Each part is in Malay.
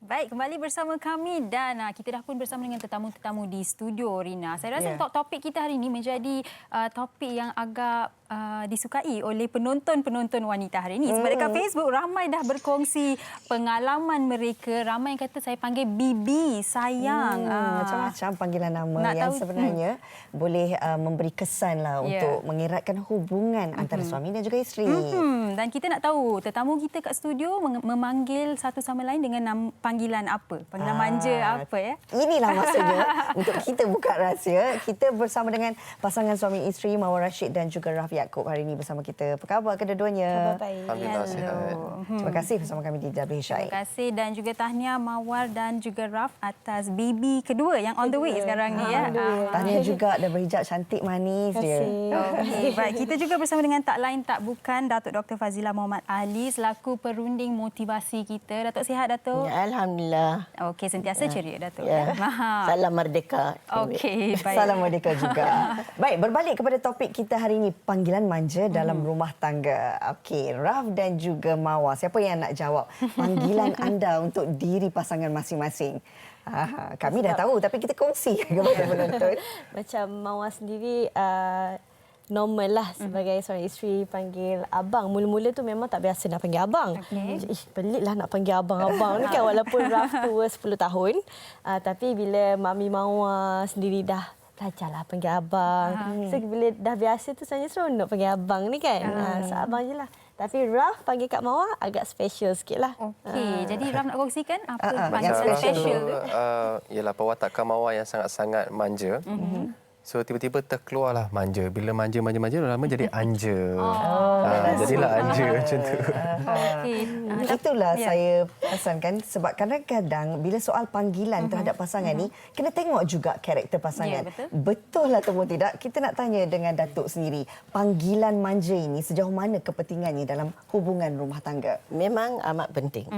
Baik, kembali bersama kami dan kita dah pun bersama dengan tetamu-tetamu di studio, Rina. Saya rasa topik kita hari ini menjadi topik yang agak disukai oleh penonton-penonton wanita hari ini. Sebab dekat Facebook ramai dah berkongsi pengalaman mereka. Ramai yang kata saya panggil Bibi, sayang. Macam-macam panggilan nama yang sebenarnya boleh memberi kesan lah untuk mengeratkan hubungan antara suami dan juga isteri. Dan kita nak tahu tetamu kita kat studio memanggil satu sama lain dengan panggilan apa? Panggilan manja apa ya? Inilah maksudnya untuk kita buka rahsia. Kita bersama dengan pasangan suami isteri Mawar Rashid dan juga Raf Yaakob hari ini bersama kita. Apa khabar kedua-duanya? Khabar baik. Alhamdulillah sihat. Terima kasih bersama kami di WHI. Terima kasih dan juga tahniah Mawar dan juga Raf atas baby kedua yang on the way sekarang ni ya. Tahniah juga dah berhijab cantik manis dia. Okey, baik. Kita juga bersama dengan tak lain tak bukan Datuk Dr. Fazila Muhammad Ali selaku perunding motivasi kita. Datuk sihat Datuk? Ya, Alhamdulillah. Okey, sentiasa ceria Datuk. Ya. Salam merdeka. Okey, baik. Salam merdeka juga. Baik, berbalik kepada topik kita hari ini, panggilan manja dalam rumah tangga. Okey, Raf dan juga Mawar, siapa yang nak jawab panggilan anda untuk diri pasangan masing-masing? Kami dah tahu tapi kita kongsi kepada penonton. Macam Mawar sendiri normal lah sebagai seorang isteri panggil abang. Mula-mula tu memang tak biasa nak panggil abang. Pelik lah nak panggil abang-abang ni kan walaupun Raf tua 10 tahun. Tapi bila Mami Mawar sendiri dah belajarlah panggil abang. So bila dah biasa tu sebenarnya seronok panggil abang ni kan. Seabang je lah. Tapi Raf panggil Kak Mawar agak special sikit lah. Okey, jadi Raf nak kongsikan apa yang panggilan special tu? Ialah perwatakan Mawar yang sangat-sangat manja. So tiba-tiba terkeluarlah manja. Bila manja lama jadi anja. Jadilah anja macam tu. Okey. Itulah saya pesankan sebab kadang-kadang bila soal panggilan terhadap pasangan ni kena tengok juga karakter pasangan. Ya, betul ataupun tidak, kita nak tanya dengan Datuk sendiri. Panggilan manja ini sejauh mana kepentingannya dalam hubungan rumah tangga? Memang amat penting.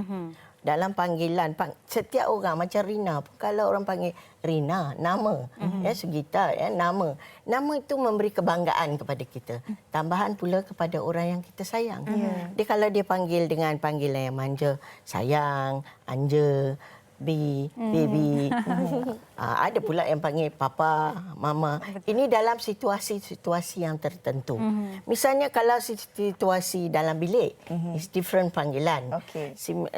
Dalam panggilan, setiap orang macam Rina pun, kalau orang panggil Rina, nama. Ya, Sugita, ya, nama. Nama itu memberi kebanggaan kepada kita. Tambahan pula kepada orang yang kita sayang. Dia kalau dia panggil dengan panggilan yang manja, sayang, anja, baby. Ada pula yang panggil papa, mama. Ini dalam situasi-situasi yang tertentu. Misalnya kalau situasi dalam bilik, it's different panggilan.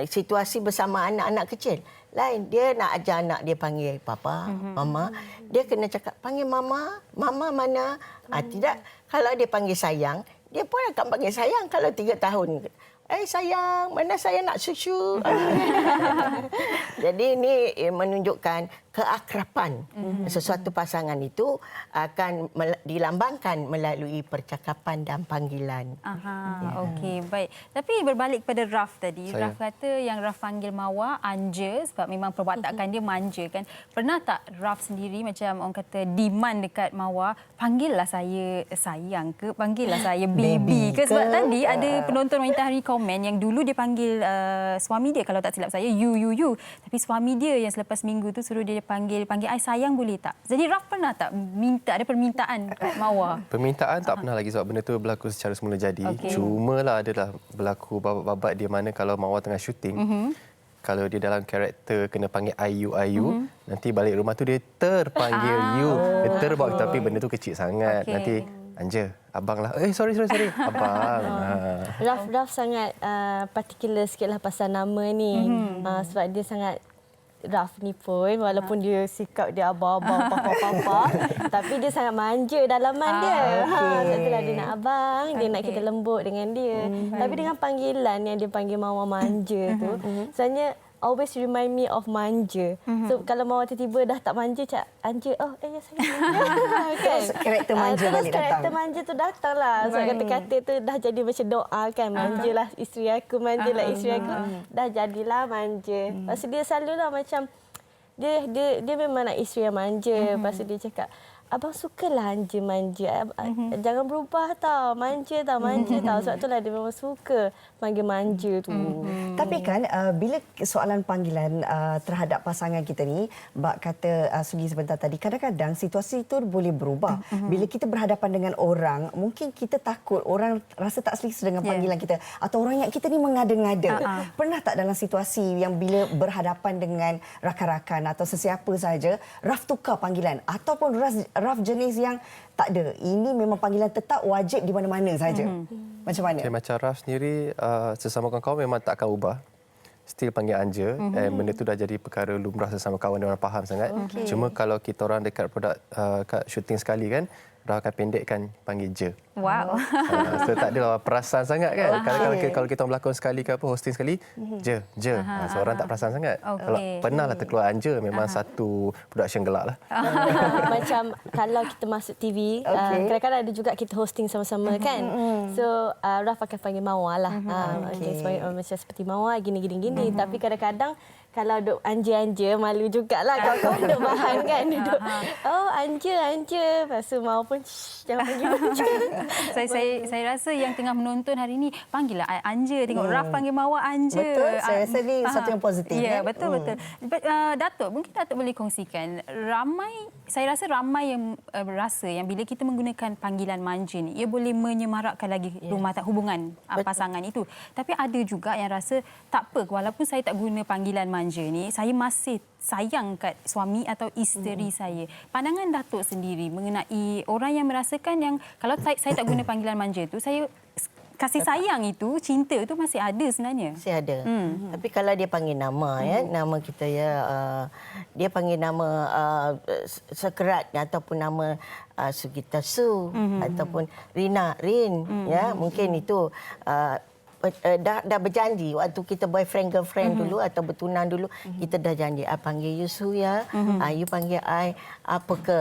Situasi bersama anak-anak kecil, lain. Dia nak ajar anak dia panggil papa, mama. Dia kena cakap, panggil mama, mama mana? Tidak. Kalau dia panggil sayang, dia pun akan panggil sayang kalau 3 tahun. Sayang, mana saya nak susu? Jadi ini menunjukkan keakraban. Sesuatu pasangan itu akan dilambangkan melalui percakapan dan panggilan. Okey, baik. Tapi berbalik kepada Raf tadi. Raf kata yang Raf panggil Mawar anja sebab memang perwatakan dia manja kan. Pernah tak Raf sendiri macam orang kata demand dekat Mawar, panggillah saya sayang ke, panggillah saya baby ke? Sebab tadi ada penonton wanita hari komen yang dulu dia panggil suami dia, kalau tak silap saya, you. Tapi suami dia yang selepas minggu tu suruh dia panggil I sayang boleh tak? Jadi Raf pernah tak ada permintaan kat Mawar? Permintaan tak pernah lagi sebab benda tu berlaku secara semula jadi. Cumalah adalah berlaku babat-babat di mana kalau Mawar tengah syuting, kalau dia dalam karakter kena panggil Ayu, nanti balik rumah tu dia terpanggil you. Dia terbak tapi benda tu kecil sangat. Nanti anja, abang lah. Sorry. Abang. Raf sangat particular sikitlah pasal nama ni. Sebab dia sangat Raf ni pun walaupun dia sikap dia abang-abang papa-papa tapi dia sangat manja dalaman dia. Setelah dia nak abang, dia nak kita lembut dengan dia. Tapi dengan panggilan yang dia panggil Mawar manja tu, sebenarnya always remind me of manja. So kalau Mawar tiba-tiba dah tak manja, cak anja, ya saya manja. Kan? Karakter manja balik datang. Karakter manja tu datanglah. So kata-kata tu dah jadi macam doa kan. Manjalah isteri aku, manjalah isteri aku. Dah jadilah manja. Lepas tu dia selalulah macam dia memang nak isteri yang manja. Lepas tu dia cakap, abang sukalah Anja manja. Jangan berubah tau. Manja tau. Sebab itulah dia memang suka panggil manja tu. Tapi kan bila soalan panggilan terhadap pasangan kita ni, Mbak kata Sugi sebentar tadi, kadang-kadang situasi itu boleh berubah. Bila kita berhadapan dengan orang, mungkin kita takut orang rasa tak selesa dengan panggilan kita. Atau orang yang kita ni mengada-ngada. Pernah tak dalam situasi yang bila berhadapan dengan rakan-rakan atau sesiapa saja, Raf tukar panggilan? Ataupun Raf jenis yang tak ada. Ini memang panggilan tetap wajib di mana-mana saja. Macam mana? Okay, macam Raf sendiri, sesama kawan memang tak akan ubah. Still panggil Anja. Benda tu dah jadi perkara lumrah sesama kawan, dia orang faham sangat. Cuma kalau kita orang dekat produk kat syuting sekali kan, Raf akan pendekkan panggil Je. Wow. So tak adalah perasan sangat kan. Kalau kita berlakon sekali ke apa, hosting sekali, Je. So orang tak perasan sangat. Kalau pernahlah terkeluar Anja, memang satu production gelak lah. Macam kalau kita masuk TV, kadang-kadang ada juga kita hosting sama-sama kan. So Raf akan panggil Mawar lah. Macam seperti Mawar gini. Tapi kadang-kadang kalau duk Anja malu jugalah kawan-kawan duk bahan kan. Duk, oh Anja. Lepas tu Mawar pun jangan panggil Anja. Saya rasa yang tengah menonton hari ini, panggillah Anja. Tengok Raf panggil Mawar Anja. Betul, saya rasa ini satu yang positif. Ya, kan? betul. Datuk, mungkin Datuk boleh kongsikan, saya rasa ramai yang rasa yang bila kita menggunakan panggilan manja ni, ia boleh menyemarakkan lagi rumah hubungan pasangan itu. Tapi ada juga yang rasa, tak apa, walaupun saya tak guna panggilan manja ni, saya masih sayang kat suami atau isteri saya. Pandangan Datuk sendiri mengenai orang yang merasakan yang kalau saya tak guna panggilan manja tu, saya kasih sayang itu, cinta itu masih ada sebenarnya. Masih ada. Tapi kalau dia panggil nama nama kita dia panggil nama sekerat ataupun nama Sugita Su ataupun Rin mungkin itu dah berjanji waktu kita boyfriend girlfriend dulu atau bertunang dulu, kita dah janji panggil you Su ya, you panggil I apa ke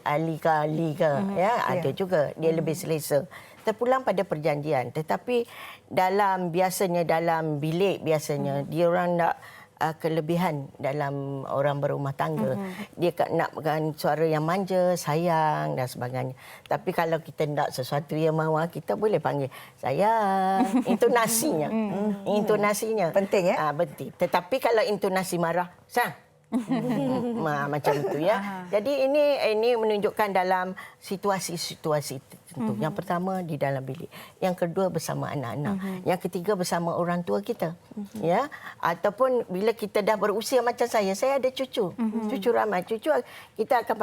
Ali ke ada juga dia lebih selesa. Terpulang pada perjanjian, tetapi dalam bilik biasanya dia orang nak kelebihan dalam orang berumah tangga. Dia nakkan suara yang manja, sayang dan sebagainya. Tapi kalau kita nak sesuatu yang mawar, kita boleh panggil sayang. Intonasinya Penting ya? Penting. Tetapi kalau intonasi marah, sayang. Macam itu ya. Jadi ini menunjukkan dalam situasi-situasi tertentu. Yang pertama di dalam bilik, yang kedua bersama anak-anak, yang ketiga bersama orang tua kita, ya. Ataupun bila kita dah berusia macam saya ada cucu, cucu ramai, cucu kita akan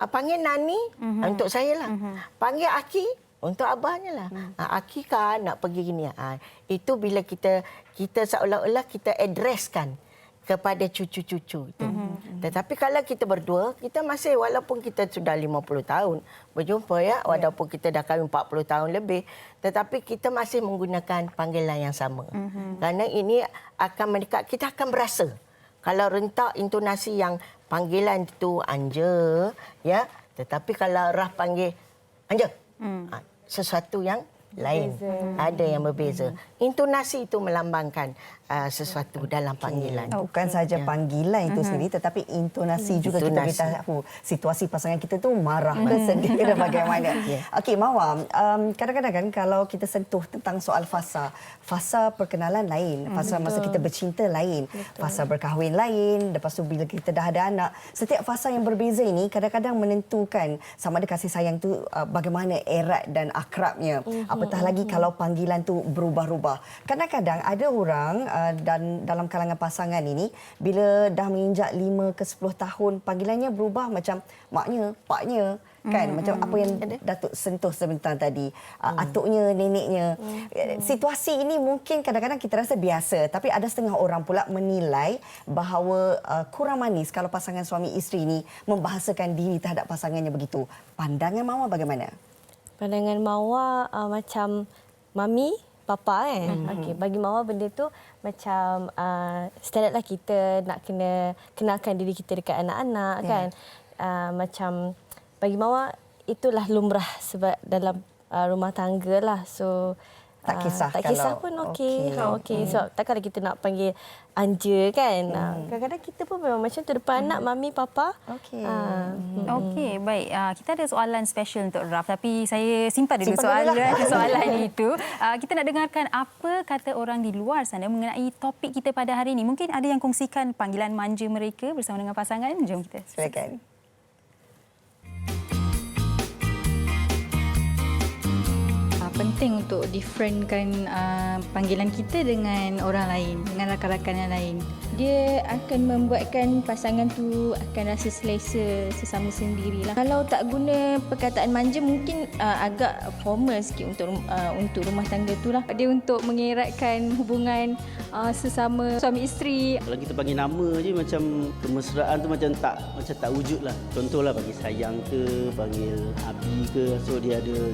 panggil Nani untuk saya lah, panggil Aki untuk abahnya lah. Aki kan nak pergi gini. Itu bila kita seolah-olah kita addresskan kepada cucu-cucu itu. Tetapi kalau kita berdua, kita masih walaupun kita sudah 50 tahun berjumpa walaupun kita dah kahwin 40 tahun lebih, tetapi kita masih menggunakan panggilan yang sama. Kerana ini akan mendekat, kita akan berasa. Kalau rentak intonasi yang panggilan itu Anja, ya, tetapi kalau Raf panggil Anja, sesuatu yang lain, ada yang berbeza. Intonasi itu melambangkan sesuatu dalam panggilan. Bukan saja panggilan itu sendiri, tetapi intonasi juga kita beritahu situasi pasangan kita tu marah ke sedih dan bagaimana. Okey, Mawar, kadang-kadang kan kalau kita sentuh tentang soal fasa perkenalan lain, fasa masa kita bercinta lain, fasa berkahwin lain, lepas tu bila kita dah ada anak, setiap fasa yang berbeza ini kadang-kadang menentukan sama ada kasih sayang tu bagaimana erat dan akrabnya. Apatah lagi kalau panggilan tu berubah-ubah. Kadang-kadang ada orang dan dalam kalangan pasangan ini, bila dah menginjak 5 ke 10 tahun, panggilannya berubah macam maknya, paknya, kan? Macam apa yang Datuk sentuh sebentar tadi, atuknya, neneknya. Situasi ini mungkin kadang-kadang kita rasa biasa, tapi ada setengah orang pula menilai bahawa kurang manis kalau pasangan suami isteri ini membahasakan diri terhadap pasangannya begitu. Pandangan Mawar bagaimana? Pandangan Mawar macam mami, papa kan. Okey, bagi Mawar benda tu macam standardlah kita nak kena kenalkan diri kita dekat anak-anak kan. Macam bagi Mawar itulah lumrah sebab dalam rumah tangga lah. So Tak kisah tak kisah kalau- pun okey. Okey. So takkanlah kita nak panggil anja kan. Kadang-kadang kita pun memang macam tu depan anak, mami, papa. Okey. Okey, baik. Kita ada soalan special untuk Raf, tapi saya simpan dulu Simpan dulu lah. soalan itu. Kita nak dengarkan apa kata orang di luar sana mengenai topik kita pada hari ini. Mungkin ada yang kongsikan panggilan manja mereka bersama dengan pasangan. Jom kita. Silakan. Penting untuk differentkan panggilan kita dengan orang lain, dengan rakan-rakan yang lain. Dia akan membuatkan pasangan tu akan rasa selesa sesama sendirilah. Kalau tak guna perkataan manja mungkin agak formal sikit untuk rumah tangga tu lah. Dia untuk mengeratkan hubungan sesama suami isteri. Kalau kita panggil nama je macam kemesraan tu macam tak wujud lah. Contohlah panggil sayang ke, panggil abi ke, so dia ada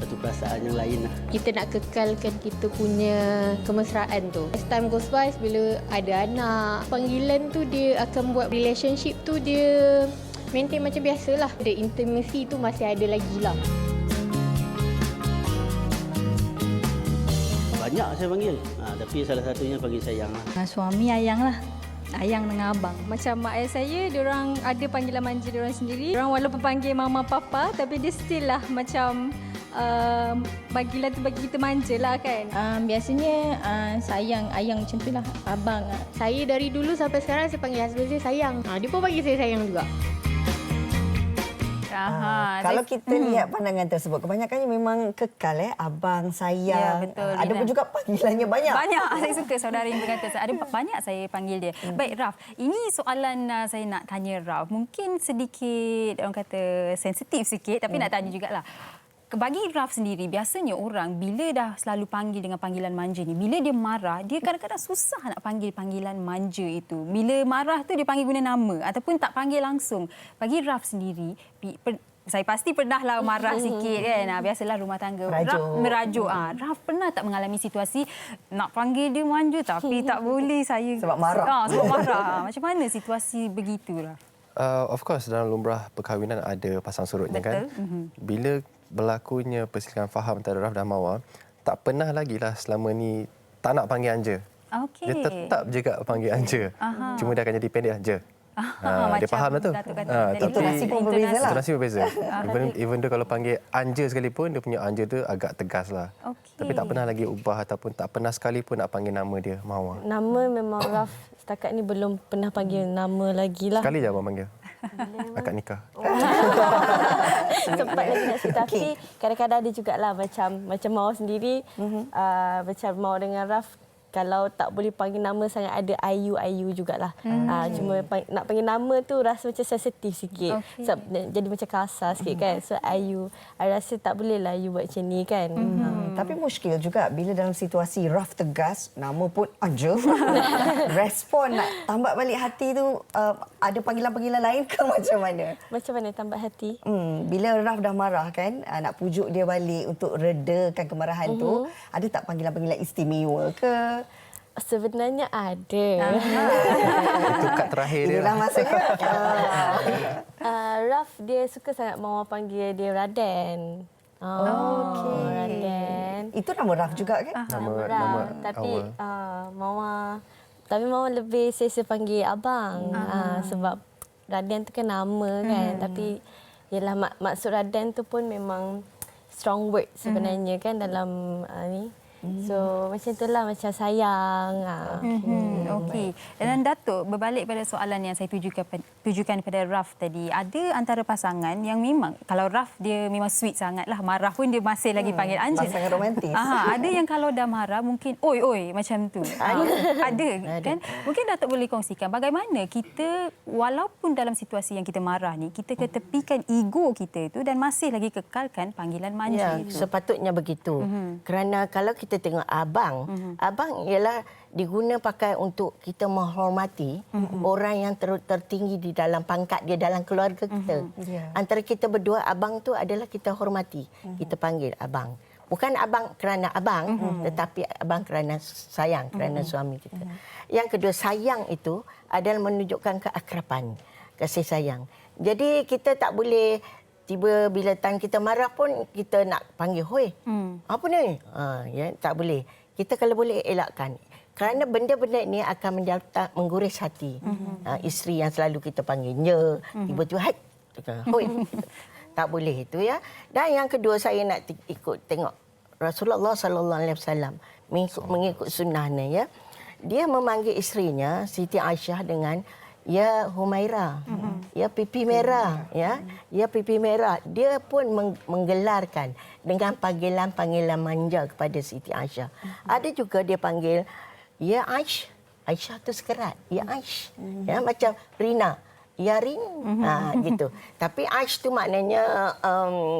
satu perasaan yang lain lah. Kita nak kekalkan kita punya kemesraan tu. As time goes by, bila ada anak, panggilan tu dia akan buat relationship tu dia maintain macam biasalah. The intimacy tu masih ada lagi lah. Banyak saya panggil, tapi salah satunya panggil sayang lah. Suami ayang lah. Ayang dengan abang. Macam mak ayah saya, diorang ada panggilan manja diorang sendiri. Diorang walaupun panggil mama papa, tapi dia still lah macam panggilan tu bagi kita manja lah kan. Biasanya sayang, ayang macam tu lah. Abang. Saya dari dulu sampai sekarang saya panggil husband saya sayang. Dia pun panggil saya sayang juga. Kalau kita lihat pandangan tersebut, kebanyakannya memang kekal abang, sayang. Ya, betul, Ada Dina. pun juga panggilannya banyak. Banyak. Saya suka saudara yang berkata, ada banyak saya panggil dia. Baik, Raf. Ini soalan saya nak tanya Raf. Mungkin sedikit, orang kata sensitif sikit, tapi nak tanya jugalah. Bagi Raf sendiri, biasanya orang bila dah selalu panggil dengan panggilan manja ni, bila dia marah, dia kadang-kadang susah nak panggil panggilan manja itu. Bila marah tu dia panggil guna nama ataupun tak panggil langsung. Bagi Raf sendiri, saya pasti pernahlah marah sikit kan. Biasalah rumah tangga. Merajuk. Raf pernah tak mengalami situasi nak panggil dia manja tapi tak boleh saya Sebab marah. Sebab marah. Macam mana situasi begitu, Raf? Of course, dalam lumrah perkahwinan ada pasang surutnya. Betul. Kan. Bila berlakunya perselisihan faham antara Raf dan Mawar, tak pernah lagi lah selama ni tak nak panggil anja. Okey. Dia tetap juga panggil anja. Cuma dia akan jadi pendek anja. Dia faham lah tu. Tapi Intonasi pun berbeza lah. Intonasi berbeza. Even dia kalau panggil anja sekalipun, dia punya anja tu agak tegas lah. Okey. Tapi tak pernah lagi ubah ataupun tak pernah sekali pun nak panggil nama dia Mawar. Nama memang Raf setakat ni belum pernah panggil nama lagi lah. Sekali je abang panggil. Akad nikah. Sempat lagi nak cerita. Tapi kadang-kadang ada jugalah macam Mawar sendiri, macam Mawar dengan Raf, kalau tak boleh panggil nama sangat ada IU jugalah. Cuma nak panggil nama tu rasa macam sensitif sikit. Sebab jadi macam kasar sikit kan. So I rasa tak boleh lah you buat macam ni kan. Tapi muskil juga bila dalam situasi Raf tegas, nama pun anja. Respon nak tambah balik hati tu, ada panggilan-panggilan lain ke macam mana? Macam mana tambah hati? Bila Raf dah marah kan, nak pujuk dia balik untuk redakan kemarahan tu, ada tak panggilan-panggilan istimewa ke? Sebenarnya ada. Itu kad terakhir dia. Inilah masanya. Raf dia suka sangat Mawar panggil dia Raden. Okey. Raden. Itu nama Raf juga kan? Nama Tapi awal. Mawar lebih saya panggil abang. Sebab Raden tu kan nama kan. Tapi yalah maksud Raden tu pun memang strong word sebenarnya kan dalam ni. So macam itulah, macam sayang. Okey. Dan Datuk, berbalik pada soalan yang saya tujukan pada Raf tadi, ada antara pasangan yang memang kalau Raf dia memang sweet sangatlah, marah pun dia masih lagi panggil anja. Pasangan romantis. Ada yang kalau dah marah mungkin oi macam tu. Ada kan? Mungkin Datuk boleh kongsikan bagaimana kita walaupun dalam situasi yang kita marah ni, kita ketepikan ego kita itu dan masih lagi kekalkan panggilan manja itu. Sepatutnya begitu. Kerana kalau kita tengok abang, abang ialah diguna pakai untuk kita menghormati orang yang tertinggi di dalam pangkat dia dalam keluarga kita. Antara kita berdua, abang tu adalah kita hormati. Kita panggil abang. Bukan abang kerana abang, tetapi abang kerana sayang, kerana suami kita. Yang kedua, sayang itu adalah menunjukkan keakraban, kasih sayang. Jadi kita tak boleh tiba bila time kita marah pun kita nak panggil, "Hoi, apa ni?" Ya, tak boleh. Kita kalau boleh elakkan. Kerana benda-benda ini akan mengguris hati. Isteri yang selalu kita panggil, tiba-tiba, "Hai, hoi." Tak boleh itu ya. Dan yang kedua saya nak ikut tengok Rasulullah sallallahu alaihi wasallam mengikut sunnahnya ya. Dia memanggil isterinya Siti Aisyah dengan ya Humaira, ya pipi merah, ya pipi merah. Dia pun menggelarkan dengan panggilan-panggilan manja kepada Siti Aisyah. Ada juga dia panggil ya Aish, Aisyah tu sekerat, ya Aish, ya macam Rina. Ya Rin, gitu. Tapi Aish tu maknanya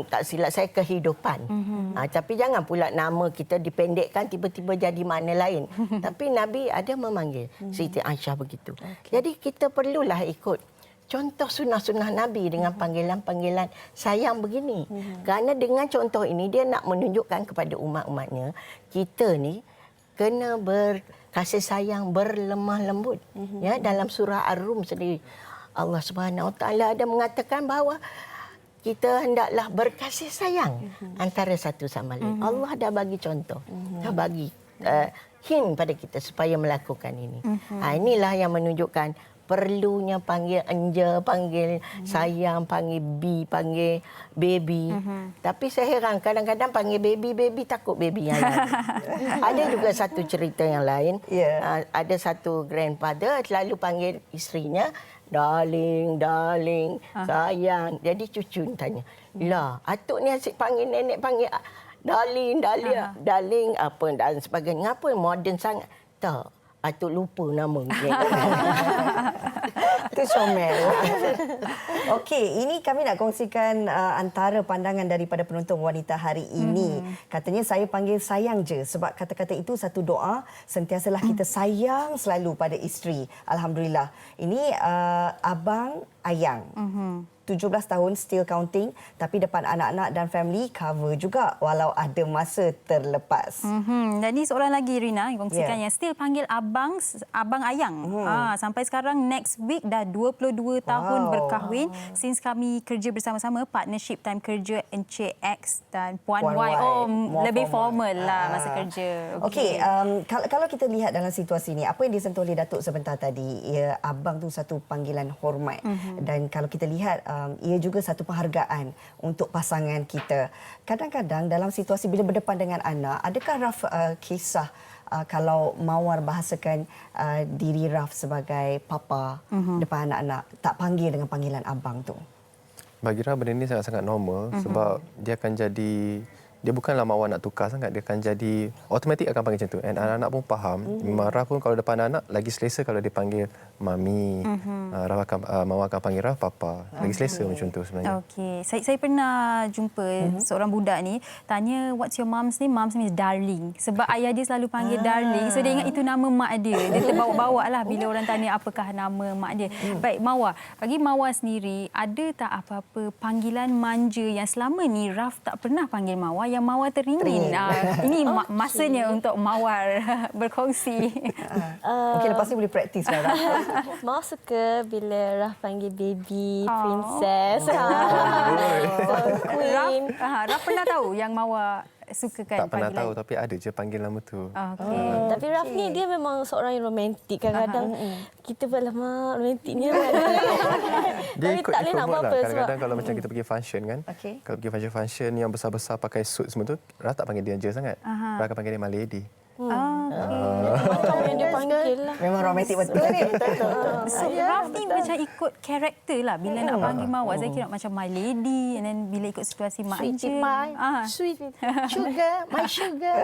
tak silap saya kehidupan. Tapi jangan pula nama kita dipendekkan tiba-tiba jadi makna lain. Tapi Nabi ada memanggil Siti Aisyah begitu. Jadi kita perlulah ikut contoh sunnah-sunnah Nabi dengan panggilan-panggilan sayang begini. Kerana dengan contoh ini dia nak menunjukkan kepada umat-umatnya kita ni kena berkasih sayang, berlemah lembut. Ya, dalam surah Ar-Rum sendiri Allah Subhanahu Wa Taala ada mengatakan bahawa kita hendaklah berkasih sayang antara satu sama lain. Allah dah bagi contoh, dah bagi hint pada kita supaya melakukan ini. Inilah yang menunjukkan perlunya panggil enja, panggil sayang, panggil bi, panggil baby. Tapi saya heran kadang-kadang panggil baby takut baby yang lain. Ada juga satu cerita yang lain. Ada satu grandfather selalu panggil isterinya darling, sayang. Jadi cucu tanya, "Lah, atuk ni asyik panggil nenek panggil darling apa dan sebagainya. Apa modern sangat?" Tak, atuk lupa nama. Itu comel. Okey, ini kami nak kongsikan antara pandangan daripada penonton wanita hari ini. Katanya saya panggil sayang je sebab kata-kata itu satu doa, sentiasalah kita sayang selalu pada isteri. Alhamdulillah. Ini Abang Ayang. 17 tahun still counting tapi depan anak-anak dan family cover juga walau ada masa terlepas. Dan ni seorang lagi Rina yang kongsikan yang still panggil abang Ayang. Sampai sekarang next week dah 22 tahun berkahwin. Since kami kerja bersama-sama partnership time kerja Encik X dan Puan Y. Lebih formal lah masa kerja. Okey, kalau kita lihat dalam situasi ni apa yang disentuh oleh Datuk sebentar tadi, ya abang tu satu panggilan hormat dan kalau kita lihat ia juga satu penghargaan untuk pasangan kita. Kadang-kadang dalam situasi bila berdepan dengan anak, adakah Raf kisah kalau Mawar bahasakan diri Raf sebagai papa depan anak-anak, tak panggil dengan panggilan abang tu? Bagi Raf benda ni sangat-sangat normal sebab dia akan jadi, dia bukanlah Mawar nak tukar sangat, dia akan jadi automatik akan panggil macam tu. And anak-anak pun faham. Raf pun kalau depan anak lagi selesa kalau dia panggil mami. Mawar akan panggil Raf papa. Lagi selesa macam tu sebenarnya. Okey, saya pernah jumpa seorang budak ni tanya what's your mom's name? Mom's name is Darling. Sebab ayah dia selalu panggil Darling. So dia ingat itu nama mak dia. Dia terbawa-bawa lah bila orang tanya apakah nama mak dia. Baik Mawar, bagi Mawar sendiri ada tak apa-apa panggilan manja yang selama ni Raf tak pernah panggil Mawar yang Mawar teringin? Ini masanya untuk Mawar berkongsi. Mungkin lepas ni boleh praktis lah. Mawar suka bila Raf panggil baby, princess, queen. Raf pernah tahu yang Mawar sukakan Tak pernah panggilan? tahu tapi ada je panggil nama tu. Tapi Raf ni dia memang seorang yang romantik. Kadang-kadang kita pun lama romantiknya. Dia Tapi tak boleh nak mood buat lah. apa Kadang-kadang sebab kalau macam kita pergi function kan. Kalau pergi function yang besar-besar pakai suit semua tu, Raf tak panggil dia je sangat. Raf akan panggil dia my lady. Macam yang dia panggil lah. Memang romantik betul ni. So Raf ni macam ikut karakter lah. Bila nak panggil Mawar, saya kira macam my lady. And then bila ikut situasi mak Sweet je. pie, sweet sugar, my sugar.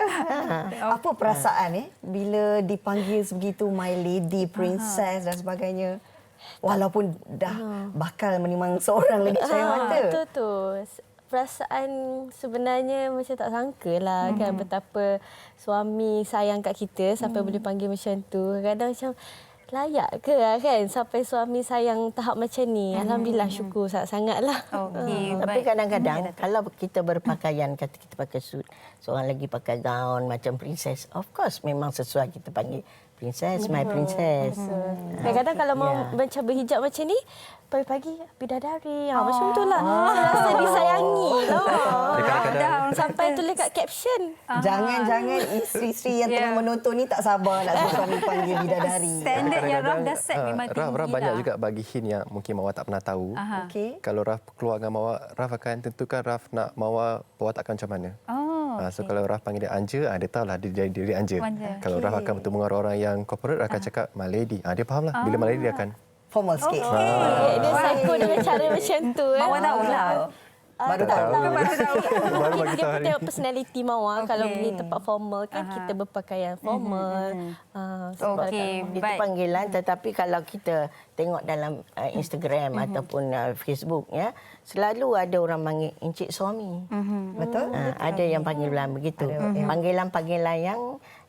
Apa perasaan bila dipanggil sebegitu my lady, princess dan sebagainya? Walaupun dah bakal menimang seorang lagi cahaya mata. Betul tu. Perasaan sebenarnya macam tak sangka lah kan betapa suami sayang kat kita sampai boleh panggil macam tu. Kadang macam layak ke kan sampai suami sayang tahap macam ni. Alhamdulillah syukur sangat-sangat lah. Tapi kadang-kadang kalau kita berpakaian, kata kita pakai suit, seorang lagi pakai gaun macam princess, of course memang sesuai kita panggil Princess, my princess. Kadang-kadang kalau mau macam berhijab macam ni, pagi-pagi bidadari. Macam tu lah. Saya rasa disayangi lah. Sampai tulis kat caption. Jangan-jangan isteri-isteri yang tengah menonton ni tak sabar nak suami panggil bidadari. Standard yang Raf dah set memang tinggi Raf banyak lah. juga bagi hint yang mungkin Mawar tak pernah tahu. Okey. Kalau Raf keluar dengan Mawar, Raf akan tentukan Raf nak Mawar perwatakan macam mana. So kalau Raf panggil dia Anja, dia tahulah dia jadi diri Anja. Kalau Raf akan bertemu dengan orang yang corporate, akan cakap my lady. Dia fahamlah. Bila my lady dia akan Formal sikit. Dia psycho dengan cara macam tu. Mawar tahulah. Baru tahu. baru bagi Dia tahu hari tengok personality Mawar. Kalau pergi tempat formal kan kita berpakaian formal. Itu baik. panggilan, tetapi kalau kita tengok dalam Instagram ataupun Facebook ya, selalu ada orang panggil encik suami. Betul? Ada yang panggilan begitu. Panggilan-panggilan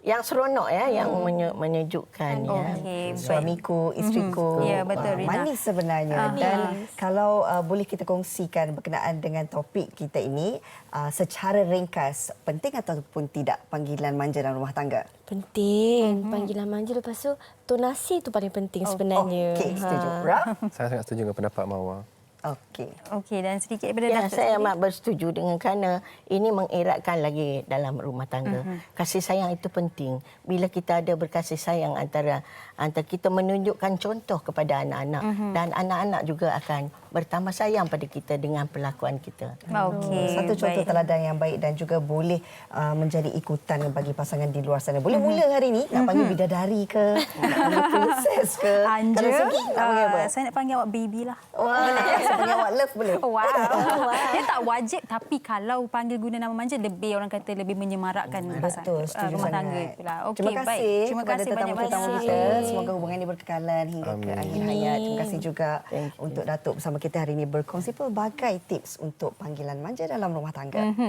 yang seronok ya, yang menyejukkan ya. Suamiku, isteriku. Ya, betul, Rina. Manis sebenarnya. Dan kalau boleh kita kongsikan berkenaan dengan topik kita ini, secara ringkas, penting ataupun tidak panggilan manja dalam rumah tangga? Penting. Panggilan manja, lepas tu tonasi tu paling penting sebenarnya. Okey, setuju. Raf? Saya sangat setuju dengan pendapat Mawar. Okey. Dan sedikit daripada Datuk Saya sendiri. amat bersetuju dengan kerana ini mengeratkan lagi dalam rumah tangga. Kasih sayang itu penting. Bila kita ada berkasih sayang antara kita menunjukkan contoh kepada anak-anak dan anak-anak juga akan bertambah sayang pada kita dengan perlakuan kita. Satu contoh teladan yang baik dan juga boleh menjadi ikutan bagi pasangan di luar sana. Boleh mula hari ini nak panggil bidadari ke, nak panggil princess ke. Anja, Kalau segi nak panggil apa? saya nak panggil awak baby lah. Saya panggil awak love boleh? Wow. Dia tak wajib, tapi kalau panggil guna nama manja, lebih orang kata lebih menyemarakkan Betul, setuju rumah sangat. tangga itulah. Okey, Terima kasih baik. Terima kepada kasih tetamu-tetamu banyak-banyak. kita. Semoga hubungan ini berkekalan hingga ke akhir hayat. Terima kasih juga untuk Datuk bersama kita hari ini berkongsi pelbagai tips untuk panggilan manja dalam rumah tangga.